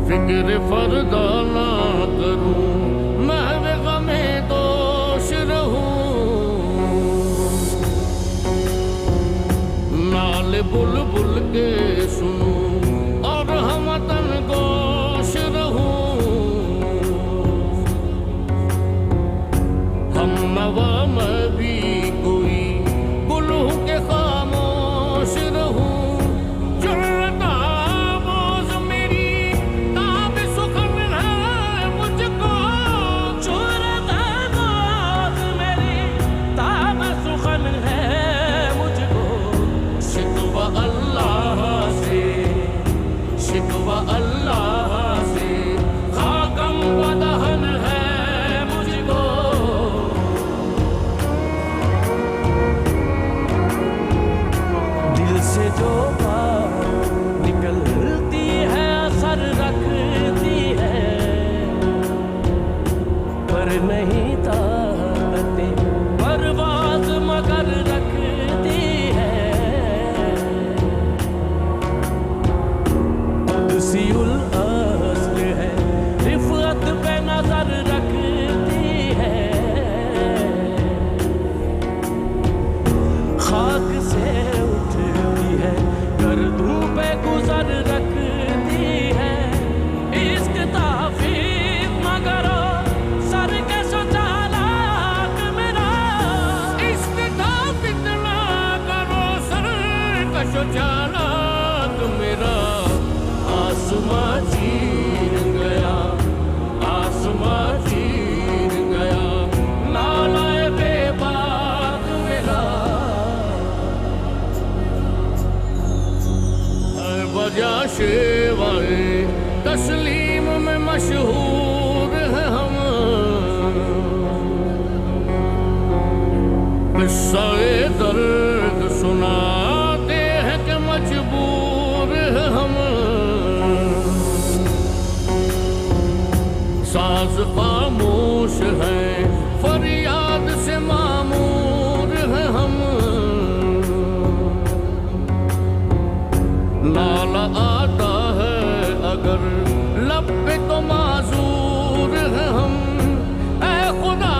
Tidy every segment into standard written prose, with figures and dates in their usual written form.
फिक्र फरदा ना करूं, महव गमे दोष रहूं। नाल बुलबुल के सुनूं और हमतन गोश रहूं। हम नवा मैं भी कोई गुलू के खामोश रहूं। नहीं ताकते परवाज़ मगर रखती है। कुदसियुल अस्ल है, रिफ़अत पे नजर रखती है। खाक से उठती है, गर्दों पे गुजर रखती है। इश्क ताफ़ीज़ मगर चालाक मेरा आसमां चीर गया, आसमां चीर गया। नालाए बेबाक मेरा हर वजह शेवाए तस्लीम में मशहूर है हम। किस्सा-ए दर्द सुना मजबूर है हम। साज खामोश है, फरियाद से मामूर है हम। नाला आता है अगर लब पे तो माजूर है हम। ऐ खुदा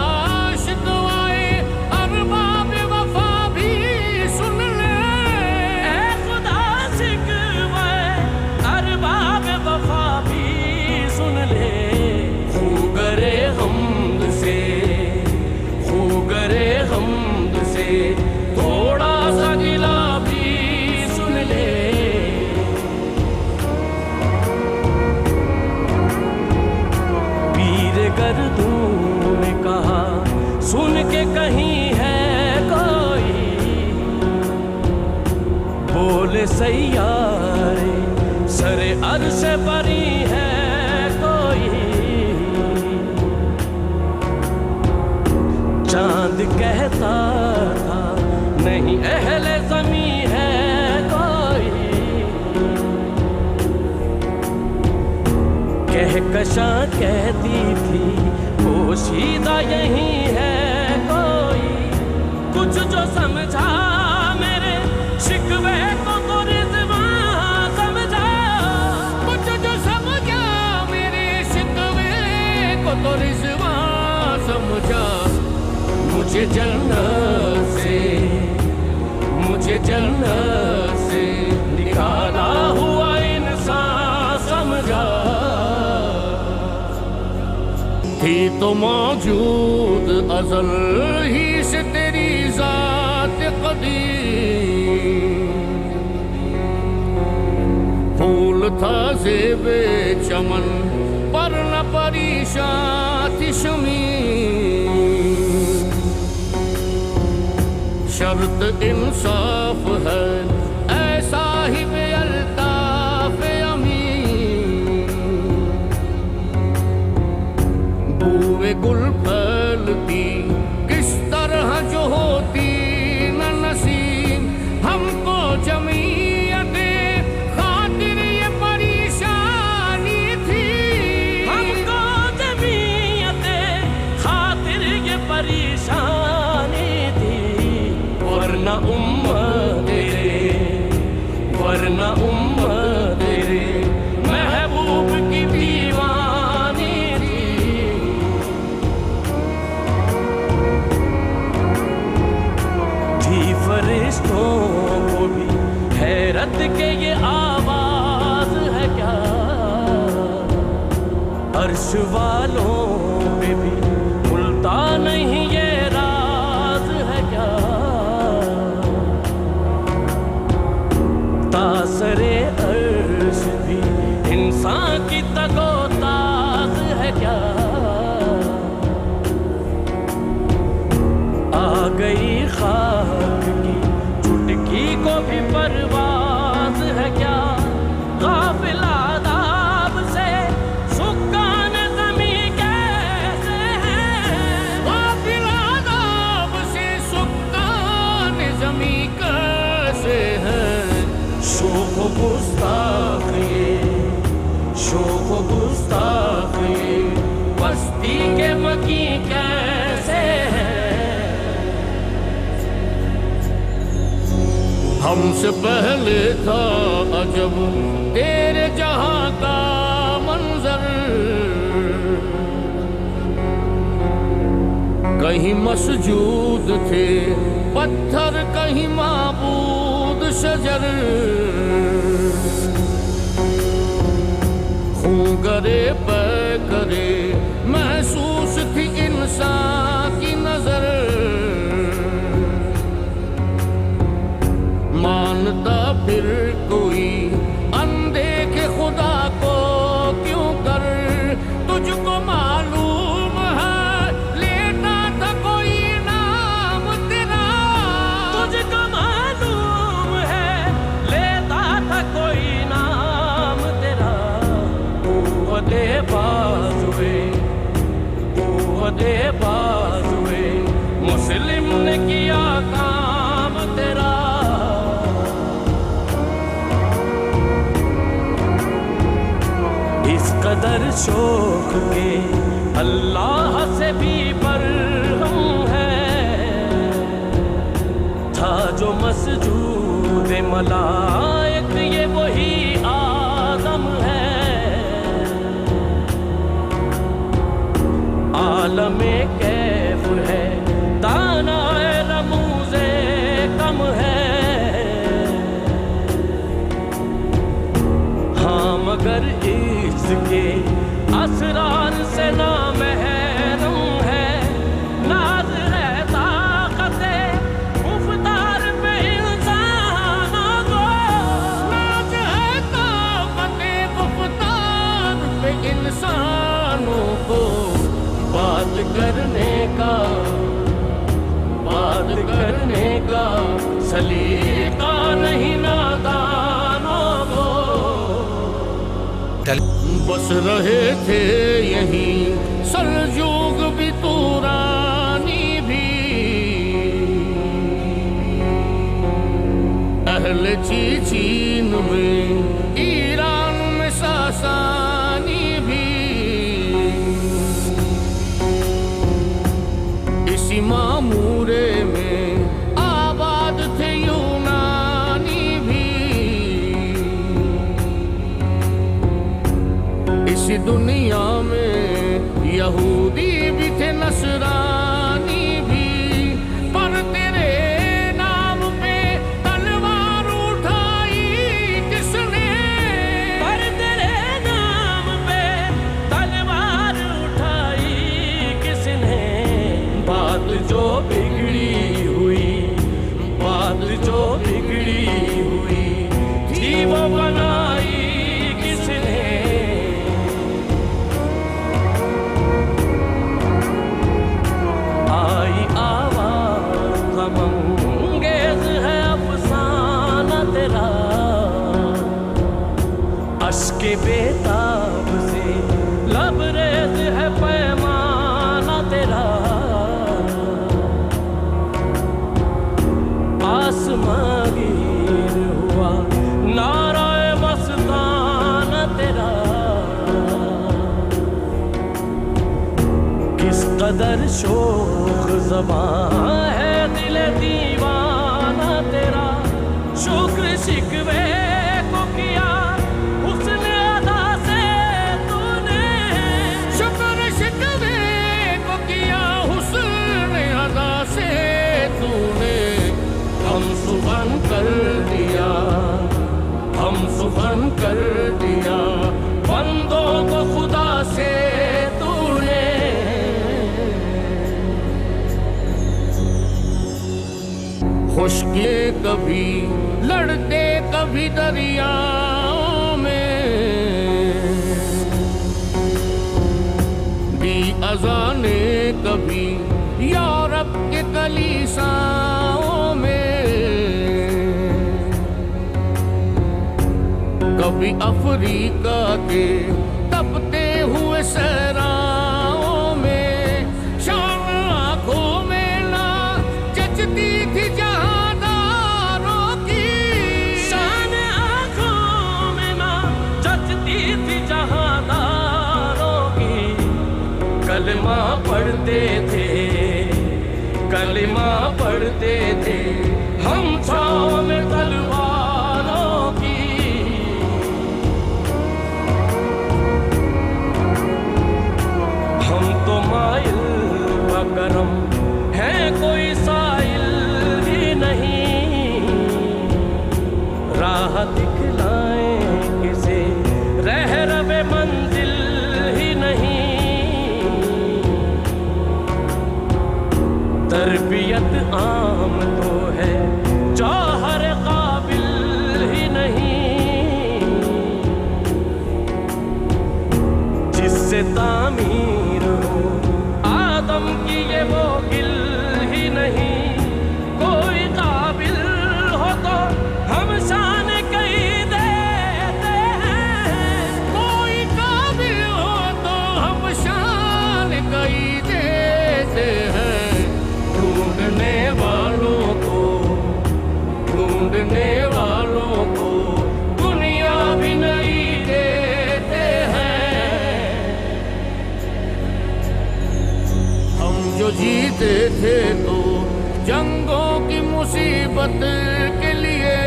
थोड़ा सा गिला भी सुन ले। पीर गर्दों ने कहा सुन के कहीं है कोई। बोले सैयारे सरे अर्श परी है कोई। चांद कहता था नहीं अहले ज़मी है कोई। कहकशां कहती थी पोशीदा यही है कोई। कुछ जो समझा मेरे शिकवे को तो रिज़वां समझा। कुछ जो समझा मेरे शिकवे को तो रिज़वां समझा। मुझे जन्नत से निकाला हुआ इंसान समझा। थी तो मौजूद अज़ल ही से तेरी ज़ात क़दीम। फूल था ज़ेबे चमन पर न परेशान थी शमीम। शर्त इंसाफ है ऐसा ही बेअल्ताफ अमीन। बूए गुल फैलती किस तरह जो होती न नसीम। हमको जमीयते खातिर ये परेशानी थी। हमको जमीयते खातिर ये परेशानी थी। वरना उम्मत तेरे महबूब की भी अर्श वालों पे भी खुलता नहीं ये राज है क्या, तासरे अर्श भी इंसान की तगोताज है क्या। आ गई खाक की चुटकी को भी परवाज है क्या, गाफिल आदाब से सुक्कान ज़मीं कैसे हैं, गाफिल आदाब से सुक्कान ज़मीं कैसे हैं। शोख गुस्ताख ये, शोख गुस्ताख ये बस्ती के मकी कैसे हैं। हमसे पहले था अजब तेरे जहां का मंजर, कहीं मसजूद थे पत्थर कहीं माबूद शजर, खून करे पे करे महसूस थी इंसान की नजर, मानता फिर कोई अनदेखे खुदा को क्यों कर, तुझको मालूम है लेता था कोई नाम तेरा, तुझको मालूम है लेता था कोई नाम तेरा। कुव्वते बाजुए, कुव्वते बाजुए मुस्लिम ने किया काम तेरा। इस कदर शौक के अल्लाह से भी बरहम है, था जो मसजूद मलाइक ये वही आदम है। आलमे कैफ है दानाए रमूज़े कम है, हाँ मगर इसके असरार से ना महरम है। नाज है ताक़ते गुफ्तार पे इंसानों को, नाज है ताक़ते गुफ्तार पे इंसानों को, बात करने का, बात करने का सलीका नहीं नादानों को। बस रहे थे यहीं सलजूक भी तुरानी भी, अहले चीन में ईरान में सासानी भी, इसी मामूरे में आबाद थे यूनानी भी, इसी दुनिया में यहूदी भी थे नसरानी भी, पर तेरे नाम पे तलवार उठाई किसने, पर तेरे नाम पे तलवार उठाई किसने। बात जो बिगड़ी हुई, बात जो बिगड़ी हुई थी वो बनाई किसने। आई आवाज़ गमंगेज़ है अफ़साना तेरा, अश्के बेताब से लबरेज है पैमाना तेरा। आसमां गिर हुआ नाराए मस्ताना तेरा, किस कदर शोख ज़बां है दिल दीवाना तेरा। शुक्र शिकवे को किया हुस्न अदा से तूने, शुक्र शिकवे को किया हुस्न अदा से तूने। हम सुबह कर दिया, हम सुबह कर दिया बंदों को खुदा से ये कभी लड़ते कभी दरियाओं में, दी अज़ाने कभी यूरोप के कलीसाओं में, कभी अफ्रीका के तपते हुए सहराओं में, शाम आंखों में ना जचती थी जहादारों की, शान आँखों में ना जचती थी जहादारों की। कलमा पढ़ते थे, कलमा पढ़ते थे हम छाँव में तलवारों की। हम तो माइल बकरम है, कोई साइल ही नहीं, राह दिखलाए किसे रह रवे मंजिल ही नहीं। तरबियत आम तो है जौहर काबिल ही नहीं, जिससे तामीर हो आदम की ये वो गिल ही नहीं। कोई काबिल हो तो हम शान कहीं देते हैं, कोई काबिल हो तो हम शान कहीं देते हैं। ढूंढने वालों को, ढूंढने वालों को दुनिया भी नहीं देते हैं। हम जो जीते थे तो जंगों की मुसीबत के लिए,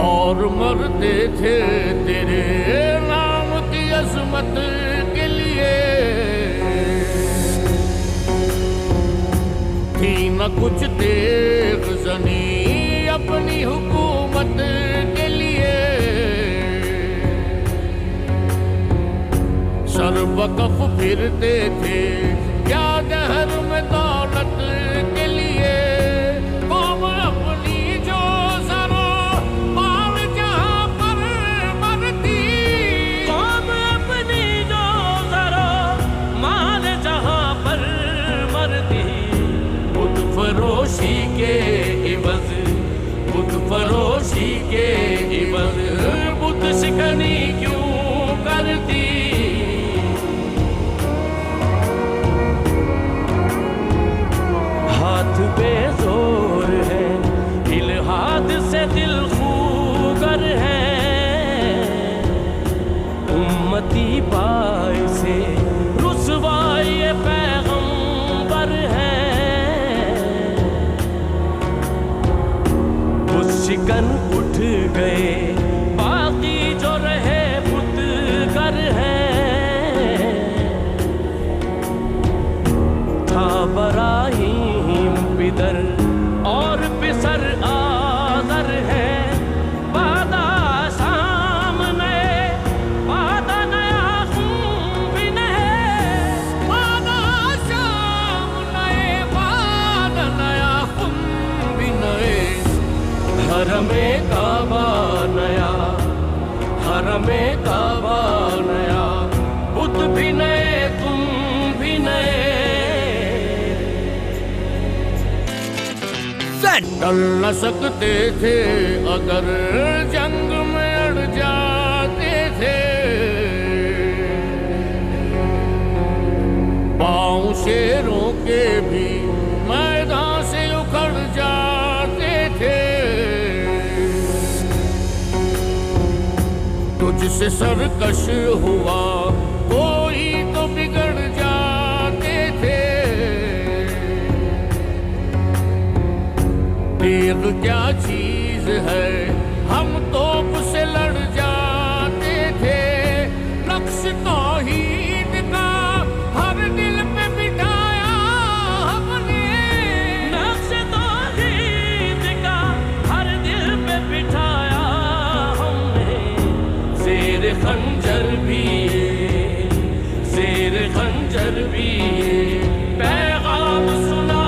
और मरते थे तेरे नाम की अजमत के लिए। थी न कुछ देर ज़नी अपनी हुकूमत के लिए, सर वक़फ़ फिरते थे क्या दहर में दौलत के लिए। कौम अपनी जो ज़रो माल जहाँ पर मरती, कौम अपनी जो ज़रो माल जहाँ पर मरती, बुत फरोशी के इवज़, बुत फरोशी के इवज़ बुत शिकनी क्यों करती। हाथ बेजोर है, इल्हाद से दिल खूगर है, उम्मती पाए से रुसवाई पैगंबर है। बुत शिकन उठ गए, बाकी जो रहे बुतगर है। था बराहीम पिदर और पिसर आदर है, वादा सामने वादा नया भी नहीं, वादा सामने वादा नया भी नए। हरमे काबा नया, हरमे काबा नया, बुत भी नए तुम भी नए। टल न सकते थे अगर जंग में अड़ जाते थे, पाँव शेरों के भी मैदान से उखड़ जाते थे। तुझसे सरकश हुआ कोई तो बिगड़ जाते थे। तीर क्या चीज है हम तोप से लड़ जाते थे। नक्श तौहीद का हर दिल पे बिठाया हमने, नक्श तौहीद का हर दिल पे बिठाया हमने। शेर खंजर भी, शेर खंजर भी पैगाम सुना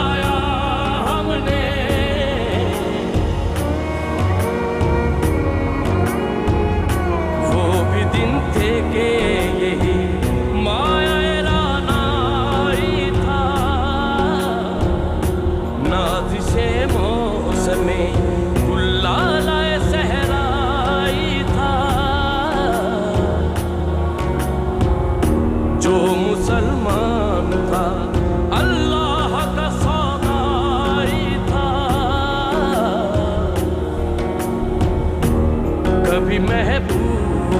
कभी महबूब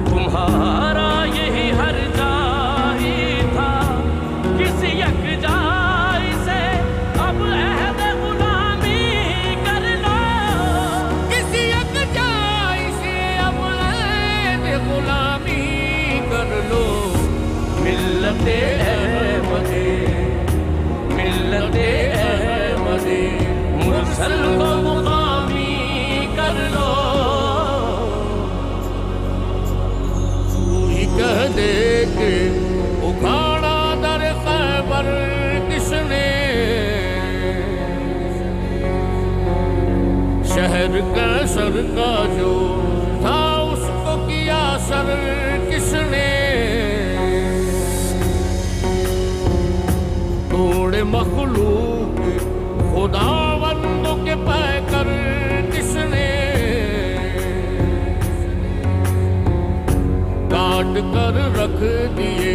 तुम्हारा यही हर जाही था, किसी यकजाई से अब अहद गुलामी कर लो, किसी यकजाई से अब अहद गुलामी कर लो। मिल्लते अहमदे, मिल्लते अहमदे, मुरसल को मुकामी कर लो। तू ही कह दे के उखाड़ा दर खैबर किसने, शहर कैसर का जो था उसको किया सर किसने, तोड़े मखलूक खुदावंदों के पैकर किसने, काट कर रख दिए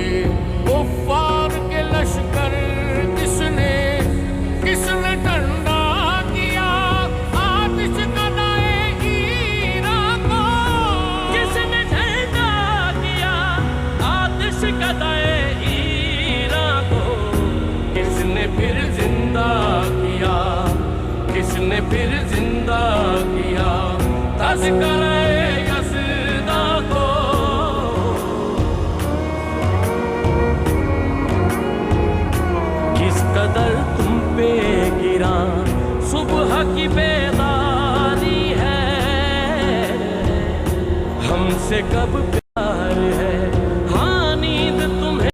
कुफ्फार के लश्कर किसने, किसने ठंडा किया आतिश कदाए ईरां को, किसने ठंडा किया आतिश कदाए ईरां को, किसने फिर जिंदा किया, किसने फिर जिंदा किया तज़किरे यज़दा को। किस कदर तुम पे गिरा सुबह की बेदारी है, हमसे कब प्यार है, हाँ नींद तुम्हें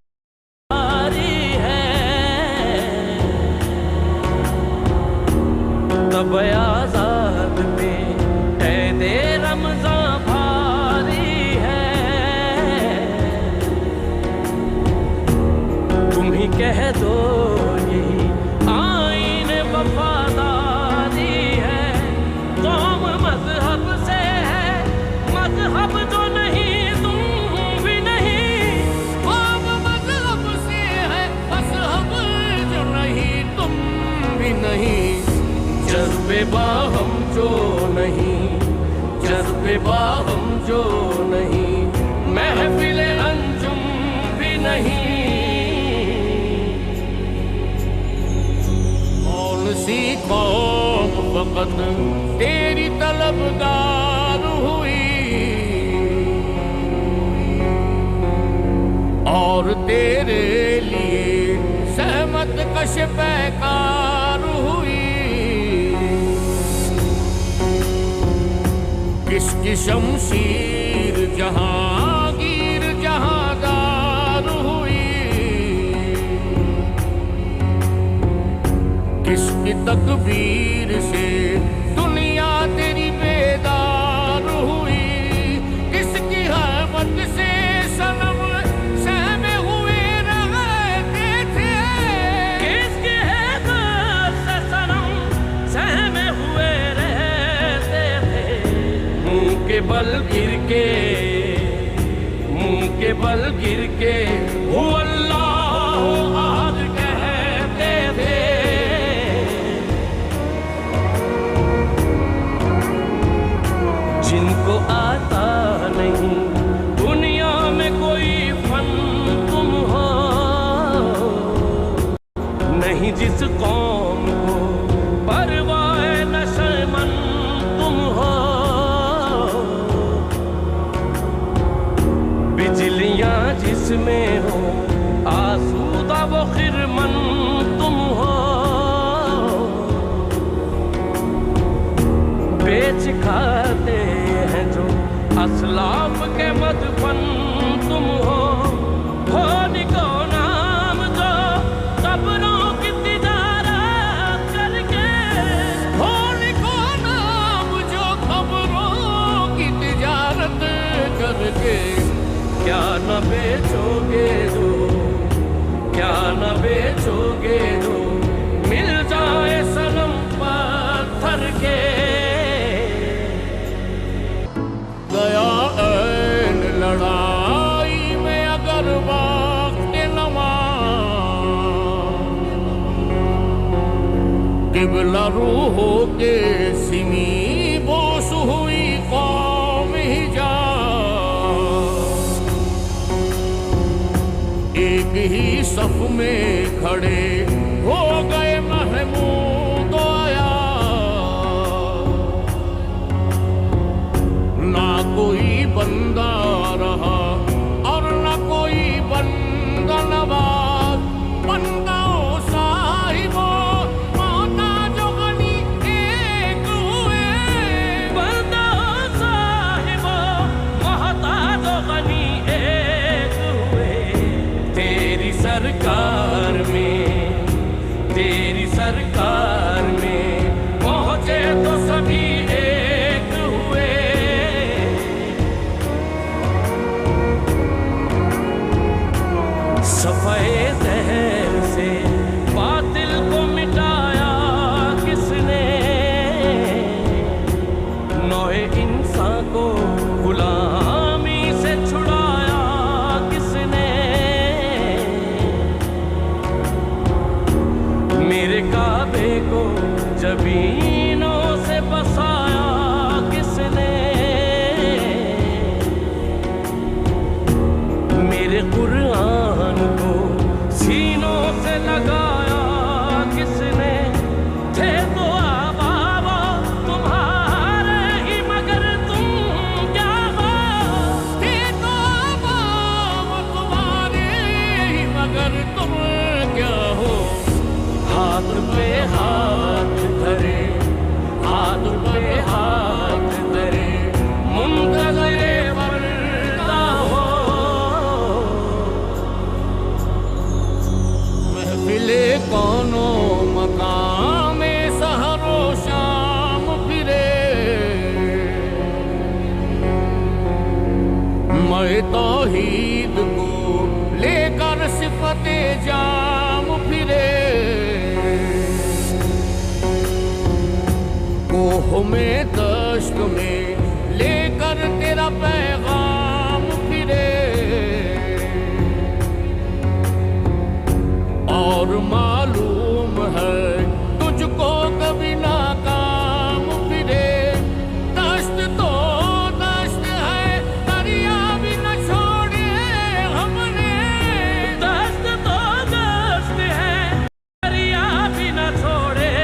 आ रही है, तब आजाद पे कैदे रमज़ां भारी है, तुम ही कह दो यही आईन वफादारी है, कौम मजहब से है मजहब जो नहीं तुम भी नहीं, कौम मजहब से है मजहब जो नहीं तुम भी नहीं, जज्बे बाहम जो नहीं, जज्बे बाहम जो नहीं, महफिल अंजुम भी नहीं। कौन सी कौम फकत तेरी तलबगार हुई, और तेरे लिए सहमत कश पैकार हुई, किसकी शमशीर जहांगीर जहांदार हुई, किसकी तकबीर से दुनिया तेरी बेदार हुई, किसकी हैबत से सनम सहमे हुए रहते थे, किसकी हैबत से सनम सहमे हुए रहते थे, मुंह के बल गिर के, मुंह के बल गिर के हु अल्लाहु अहद कहते थे, जिनको आता नहीं दुनिया में कोई फन तुम हो, नहीं जिस कौम को परवाए नशेमन तुम हो, बिजलियां जिसमें हो आसूदा वो खिरमन तुम हो, बेच खाते हैं जो असलाफ के मदफन तुम हो निको नाम जो कब्रों की तिजारत करके, निको नाम जो खबरों की तिजारत करके, क्या न बेचोगे जो, क्या न बेचोगे जो मिल जाए सनम पत्थर के। गया ऐन लड़ाई में अगर वक्त नमा, किबला रूहों के सिमी बोस हुई कौम ही सफ में खड़े हो गए महमूद आया, ना कोई बंदा रहा और ना कोई बंदा नवाज। बंदा ओ साहिबो माता जो गनी एक हुए, बंदा ओ साहिबो माता जो गनी एक हुए। तेरी सरकार में पहुंचे तो सभी एक हुए। सफाए जहर से बातिल को मिटाया किसने, नौए इंसान को गुलामी से छुड़ाया किसने। मेरे काबे को जबीनों से बसाया किसने, मेरे कुरान को सीनों से लगाया किसने। थे तो आबाबा तुम्हारे ही मगर तुम क्या हो, थे तो आबाबा तुम्हारे ही मगर तुम क्या हो। हाथ पे हाथ धरे, हाथ पे हाथ धरे, मुंतज़िरे पर्दा हो। महफिले कौनो मकाम सहरो शाम फिरे, मैं तौहीद को लेकर सिफते जाम फिरे। कोह में दश्त में लेकर तेरा पैगाम फिरे, और मालूम है तुझको कभी नाकाम फिरे। दश्त तो दश्त है दरिया भी न छोड़े हमने, दस्त तो दस्त है दरिया भी न छोड़े।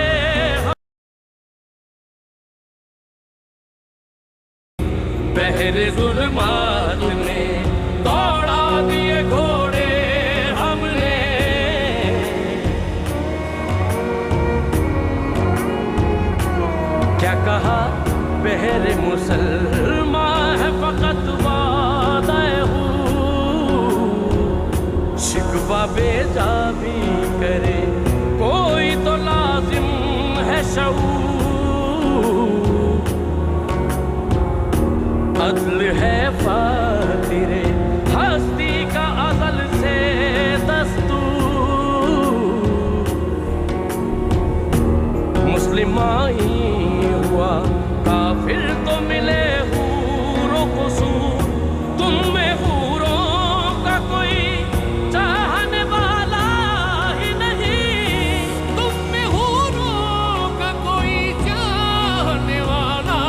बहरे जुल्मात में दौड़ा दिए घोड़े हमने, क्या कहा बहरे मुसलमान है फकत वादा हूँ। शिकवा बेजा भी करे कोई तो लाजिम है शऊर। अदल है फातिरे हस्ती का अज़ल से दस्तूर। मुस्लिमाई हुआ काफिर तो मिले हूरो कसूर। तुम में हूरों का कोई चाहने वाला ही नहीं, तुम में हूरों का कोई चाहने वाला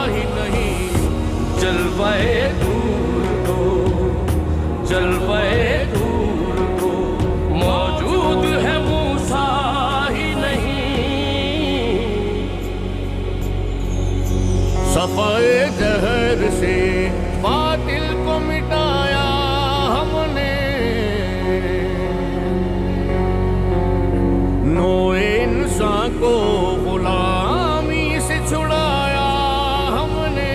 ही नहीं। जलवाए दूर को, जलवाए दूर को मौजूद है मूसा ही नहीं। सफाए जहर से बातिल को मिटाया हमने, नौए इंसान को गुलामी से छुड़ाया हमने।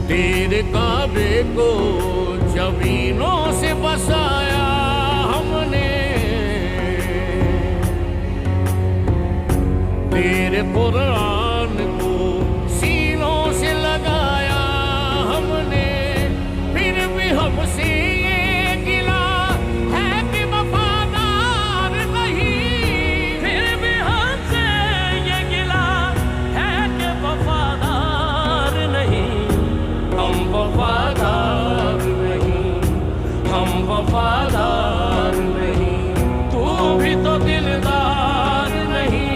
तेरे काबे को जबीनों से बसाया हमने, तेरे कुरान को सीनों से लगाया हमने। फिर भी हमसे ये गिला है कि वफादार नहीं, फिर भी हमसे ये गिला है कि वफादार नहीं। हम वफादार नहीं, हम वफादार नहीं, तू भी तो दिलदार नहीं।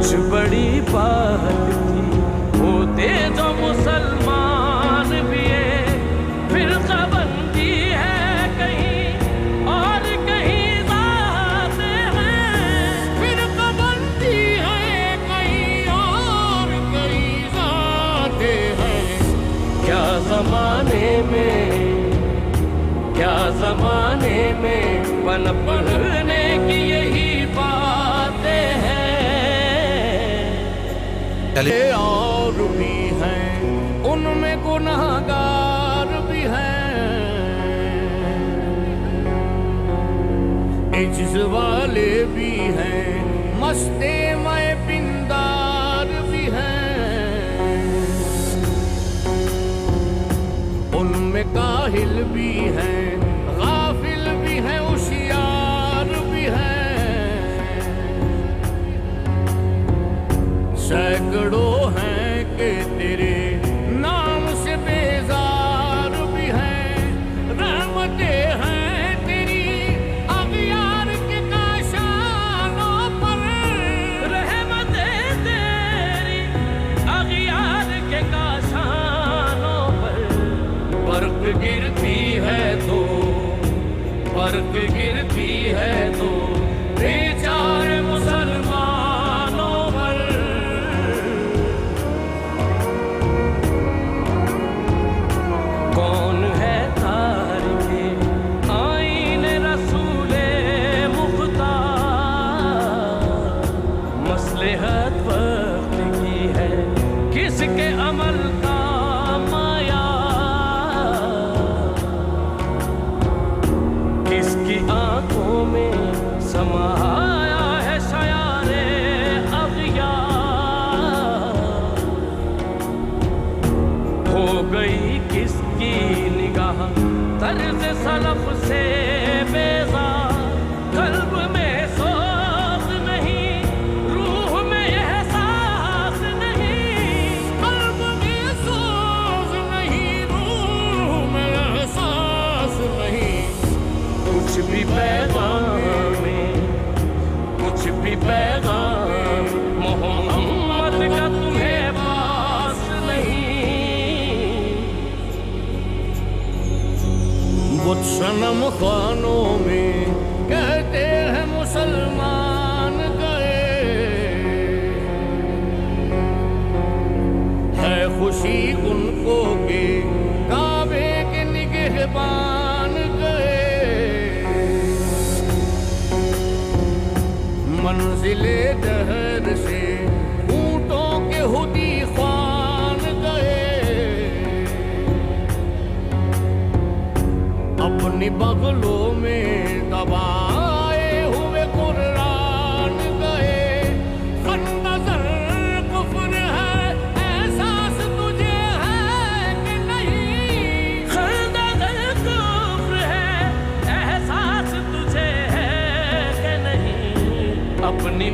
कुछ बड़ी बात थी, होते जो मुसलमान भी है, फिर बंदी है कहीं और कहीं जाते हैं, फिर बंदी है कहीं और कहीं जाते हैं। क्या जमाने में पनपने की यही बातें हैं। और भी हैं उनमें गुनाहगार भी हैं, इज्ज वाले भी हैं, मस्ते मय पिंदार भी हैं, उनमें काहिल भी हैं, गाफिल भी हैं, होशियार भी हैं, सैकड़ों हैं कि तेरे नाम से बेजार भी हैं, रहमतें हैं तेरी अगियार के काशानों पर, रहमतें तेरी अगियार के काशानों पर, बर्फ गिरती है तो बेचारे मुसलमानों पर। कौन है तारिके आईने रसूले मुख्तार, मसलहत वक्त की है किसके अमल का माया, किसकी आंखों में समाया है शयारे अगियार, हो गई किसकी निगाह तर्ज सलफ से बेजार, कल्ब में सोच नहीं, रूह में एहसास नहीं, कल्ब में सोच नहीं, रूह में एहसास नहीं, कुछ भी पैगाम मोहम्मद का तुम्हें पास नहीं। बुत सनम खानों में कहते हैं मुसलमान गए, है खुशी उनको के काबे के निगहबान गए, मंजिले दहर से ऊंटों के हुदी ख्वान गए, अपनी बगलों में दबाए हुए कुरान गए, खंदर कुफ्र है एहसास तुझे है कि नहीं, खंदर कुफ्र है एहसास तुझे है कि नहीं, अपनी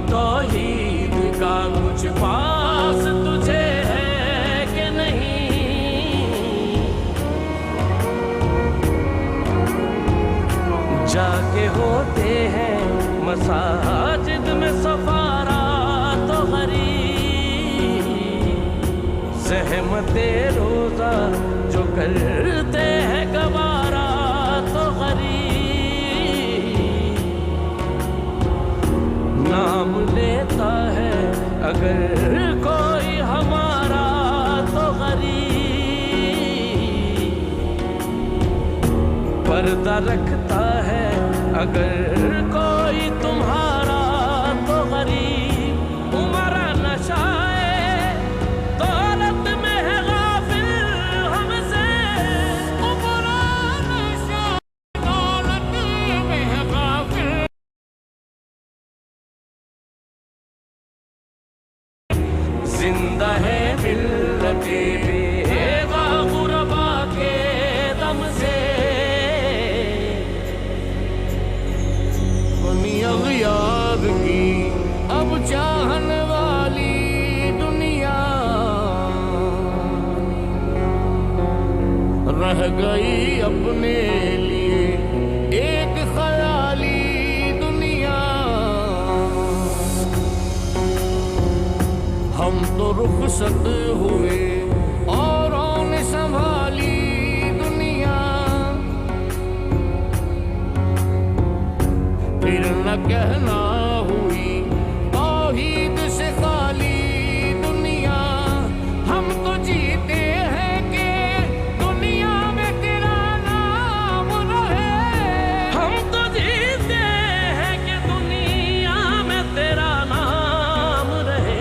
तौहीद का कुछ पास तुझे है कि नहीं, जाके होते हैं मसाजिद में सफारा तो गरीब, सहमते रोजा जो करते हैं गवारा तो गरीब, नाम लेता है अगर कोई हमारा तो गरीब, पर्दा रखता है अगर कोई तुम्हारा तो गरीब, उमरा नशाए दौलत में है गाफिल हमसे, उमरा नशा दौलत में है गाफिल, जिंदा है मिल्लते बेगा गुरबा के दम से, बनी अगियार की अब चाहन वाली दुनिया, रह गई अपने लिए एक ख्याली दुनिया, रुखसत हुए औरों ने संभाली दुनिया, फिर न कहना हुई तौहीद से खाली दुनिया। हम तो जीते हैं कि दुनिया में तेरा नाम रहे, हम तो जीते हैं कि दुनिया में तेरा नाम रहे।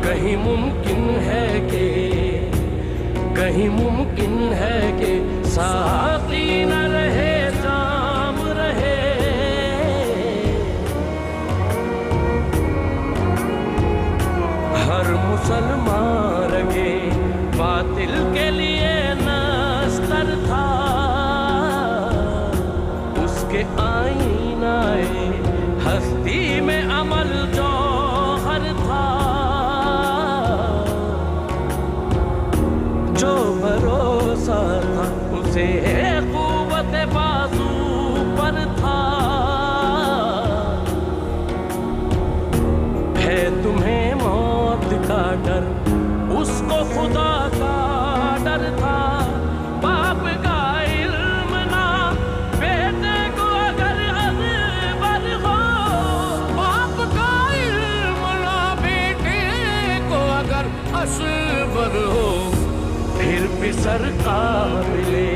कहीं मुमकिन है कि, कहीं मुमकिन है कि साथी न रहे जाम रहे। हर मुसलमान रगे बातिल के लिए नस्तर था, उसके आईनाए हस्ती में अमल जौहर था। जो भरोसा था उसे क़ुव्वत बाजू पर था। है तुम्हें मौत का डर, उसको खुदा का डर था। बाप का इल्म ना बेटे को अगर अज़बर हो, बाप का इल्म ना बेटे को अगर असबर हो। फिर भी सर काबिले,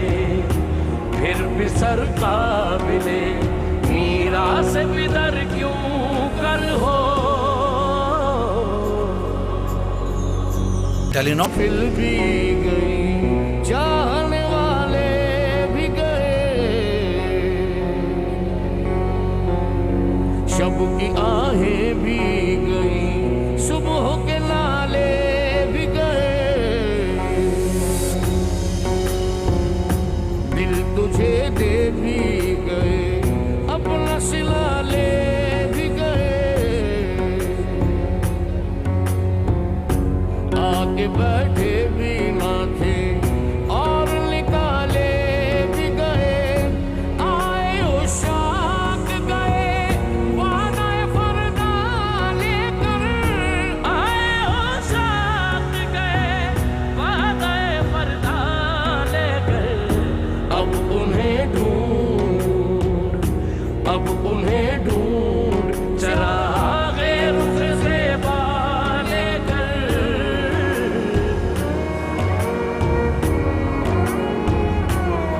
फिर भी सर काबिले मीरा से बिदर क्यों कर हो। टेलीनॉर फिर भी गई चाहने वाले भी गए, शब की आहें भी गई, सुबह के नाले भी गए। दिल तुझे दे भी गए, अपना सिला ले भी गए। आके बैठे भी ना थे और निकाले भी गए। आए उशाक गए वादाए फरदा लेकर, आए उशाक गए वादाए फरदा लेकर। अब उन्हें ढूंढ, अब उन्हें ढूंढ चरागे रुख से बाले कर।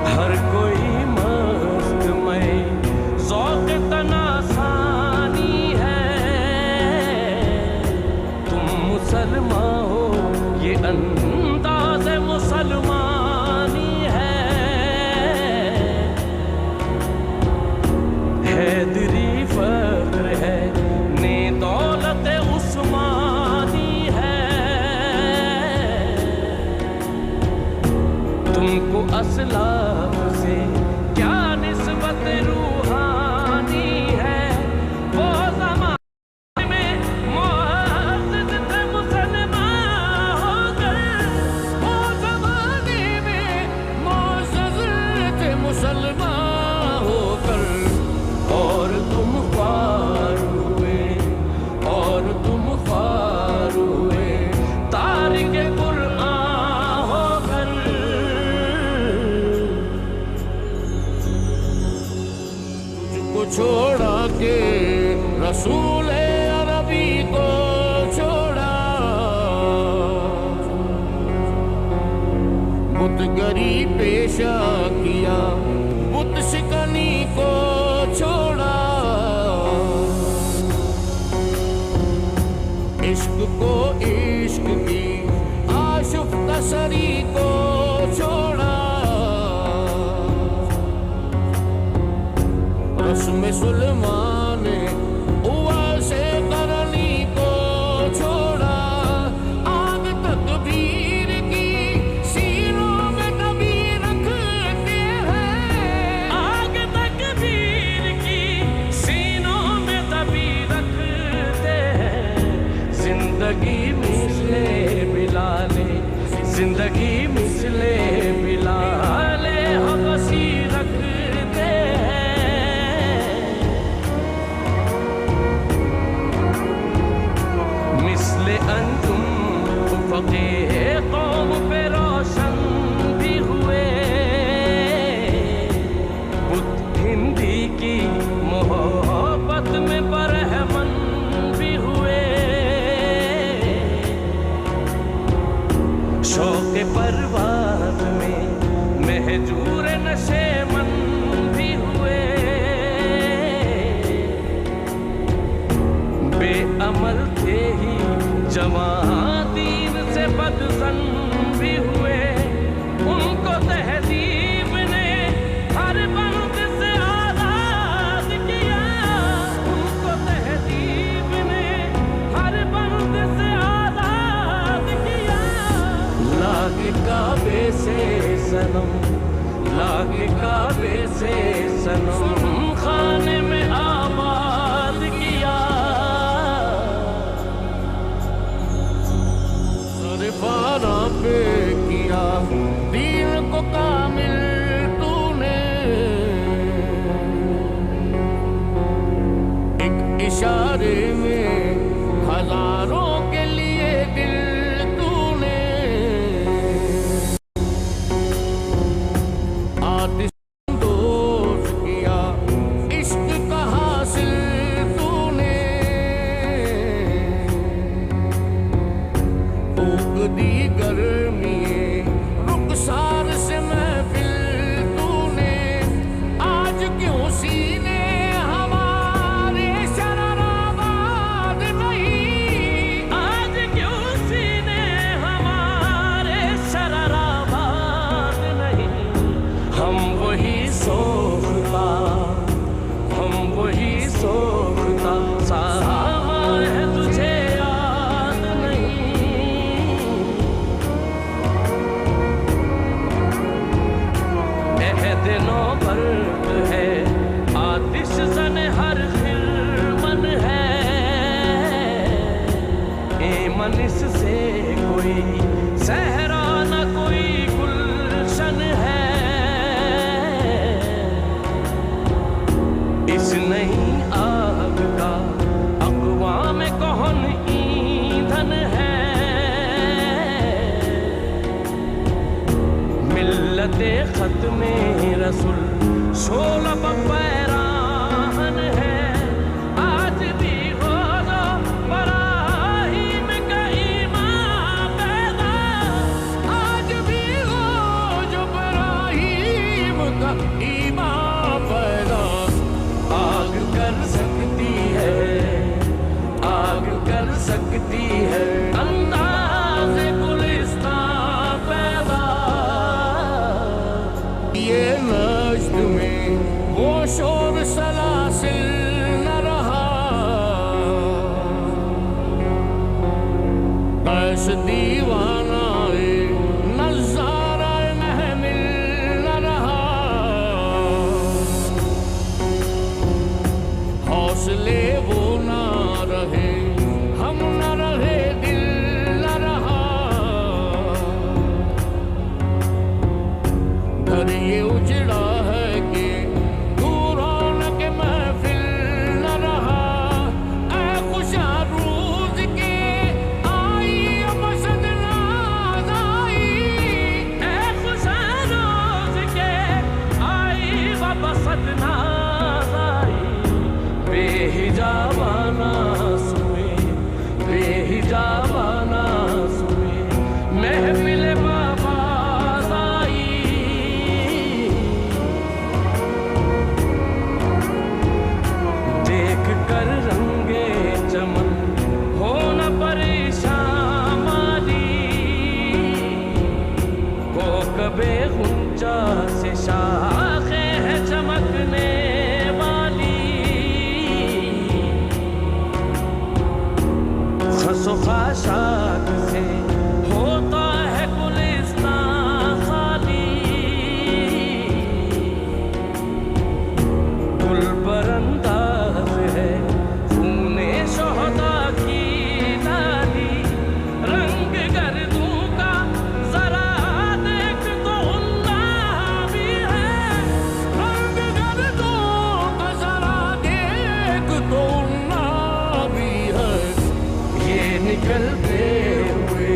हर कोई मस्त में ज़ौक़ तनासानी है। तुम मुसलमान हो ये अंदाज़ मुसलमानी है दिली फख्र है ने दौलत उस्मानी है। तुमको असलाफ से क्या निस्बत रूहानी है। वो ज़माने में मुअज़्ज़ज़ थे मुसलमान होकर, वो ज़माने में मुअज़्ज़ज़ थे मुसलमान होकर। और तुम ख्वार हुए, और तुम ख्वार हुए तारिक कुरआन होकर। तुझको छोड़ा के रसूल अरबी को छोड़ा, बुतगरी पेशा किया, बुत शिकनी को छोड़ा। इश्क को इश्क की आशुफ्ता सरी को छोड़ा। रस्म सुलेमान उवा से करनी को छोड़ा। आग तकबीर की सीनों में नबी रखते हैं, आग तकबीर की सीनों में दबी रखते हैं। जिंदगी मिसले बिलाले, जिंदगी मिसले बिलाले हबसी रखते हैं। मिसले अंजुम जवां दीन से बदसन भी हुए, उनको तहजीब ने हर बंद से आजाद किया, उनको तहजीब ने हर बंद से आजाद किया। लागे काबे से सनम, लागे काबे से सनम, खाने में आबाद किया। सरफाना पे किया दीन को कामिल तूने, एक इशारे में हजारों के लिए दिल तूने, आतिश दोष किया इश्क का हासिल तूने, फूक दी गर्मी रुखसार से महफिल तूने, आज क्यों सीने हमारे शराराबाद नहीं, आज क्यों सीने हमारे शराराबाद नहीं। हम वही सोखता, हम वही सोखता, सामा है तुझे याद नहीं। दिनों बर्द है आतिश ज़न हर खिलमन है, मन इससे कोई सहरा न कोई गुलशन है। इस नई आग का अक़वाम कौन ईंधन है, मिल्लते ख़त्मे रसूल शोला पैराहन है। आज भी हो जो बराहीम का ईमान पैदा, आज भी हो जो इब्राहीम का ईमान पैदा। आग कर सकती है, आग कर सकती है अंदाज़े गुलिस्तां पैदा। ये नज्द में वो शोर सलासिल न रहा, कैस दीवाना नज़ारा महमिल न रहा, हौसले वो ना रहे, हम न रहे, दिल न रहा। घर ये उजड़ा है कि तू रौनक महफिल न रहा, ऐ खुशा रोज के आई मसद नाज आई, ऐ खुशा रोज़ के आई बसत नाज़ आई। बेहिजाबाना सुए, बेहिजाबाना सुए, महफिल बाबाज़ आई। देख कर रंगे चमन हो न परेशान माली, को कबे गुंजा से शाखे है चमकने वाली। खसो खाशाक से होता है गुलिस्तां खाली, गुल पर अंदाज है खूने शोहदा की डाली। रंग गर्दों का जरा देख तो उन्ना भी है, रंग गर्दों का जरा देख तो ना भी है। ये निकलते हुए,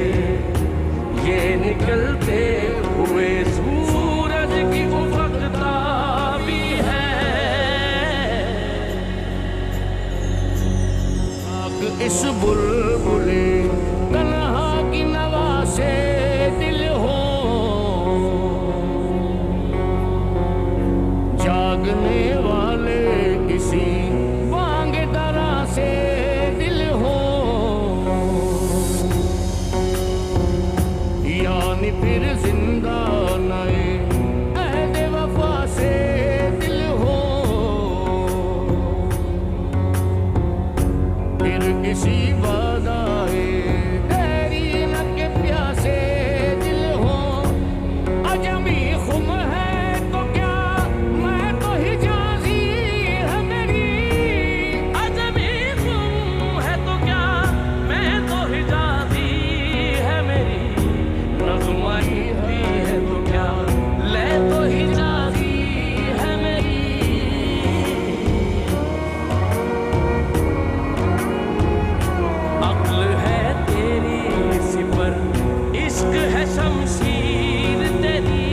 ये निकलते हुए सूरज की उफकता भी है। इस बुलबुले तन्हा की नवा से दिल हो, जागने वाले किसी बांग दरा से दिल हो। फिर इसी वादाए तेरी न के प्यासे दिल हो अजमी खुम है तो क्या मैं तो हिजाजी है मेरी अजमी तुम है तो क्या मैं तो हिजाजी है मेरी नगमाई भी है तो क्या ले तो हिजाजी है मेरी अक्ल है तेरी सिपर इश्क है शमशीर तेरी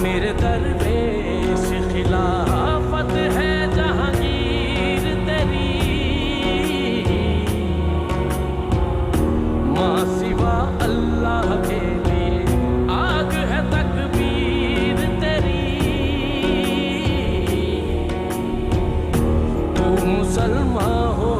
मेरे दरवेश खिलाफत है जहांगीर तेरी माँ सिवा अल्लाह के लिए आग है तकबीर तेरी तू मुसलमान हो